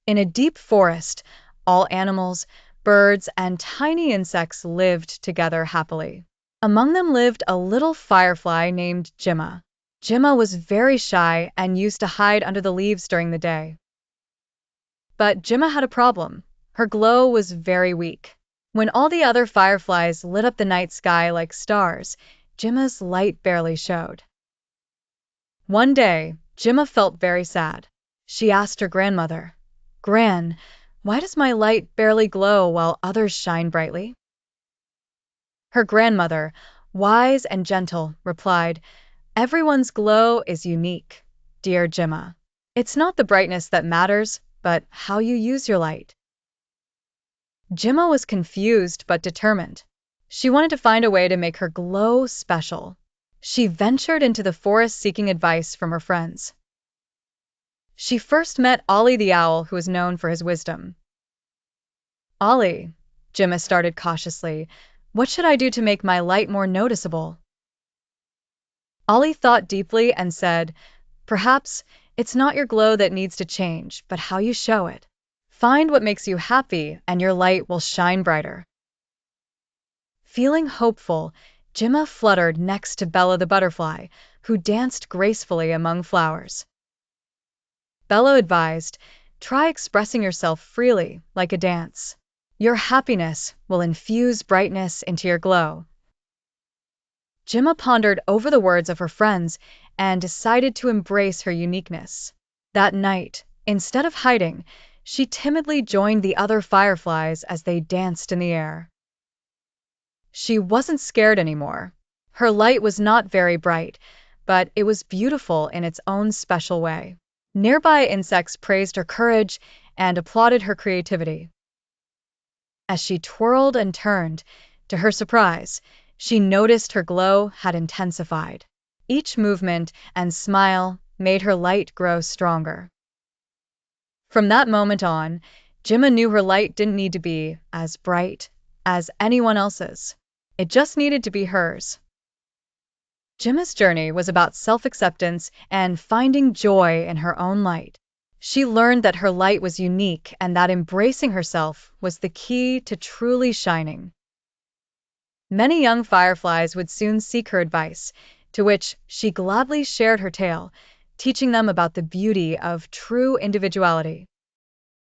In a deep forest, all animals, birds, and tiny insects lived together happily. Among them lived a little firefly named Jimma. Jimma was very shy and used to hide under the leaves during the day. But Jimma had a problem. Her glow was very weak. When all the other fireflies lit up the night sky like stars, Jimma's light barely showed. One day, Jimma felt very sad. She asked her grandmother, "Gran, why does my light barely glow while others shine brightly?" Her grandmother, wise and gentle, replied, "Everyone's glow is unique, dear Jimma. It's not the brightness that matters, but how you use your light." Jimma was confused but determined. She wanted to find a way to make her glow special. She ventured into the forest seeking advice from her friends. She first met Ollie the owl, who was known for his wisdom. "Ollie," Jimma started cautiously, "what should I do to make my light more noticeable?" Ollie thought deeply and said, "Perhaps it's not your glow that needs to change, but how you show it. Find what makes you happy and your light will shine brighter." Feeling hopeful, Jimma fluttered next to Bella the butterfly, who danced gracefully among flowers. Bella advised, "Try expressing yourself freely, like a dance. Your happiness will infuse brightness into your glow." Jimma pondered over the words of her friends and decided to embrace her uniqueness. That night, instead of hiding, she timidly joined the other fireflies as they danced in the air. She wasn't scared anymore. Her light was not very bright, but it was beautiful in its own special way. Nearby insects praised her courage and applauded her creativity. As she twirled and turned, to her surprise, she noticed her glow had intensified. Each movement and smile made her light grow stronger. From that moment on, Jimma knew her light didn't need to be as bright as anyone else's. It just needed to be hers. Jimma's journey was about self-acceptance and finding joy in her own light. She learned that her light was unique and that embracing herself was the key to truly shining. Many young fireflies would soon seek her advice, to which she gladly shared her tale, teaching them about the beauty of true individuality.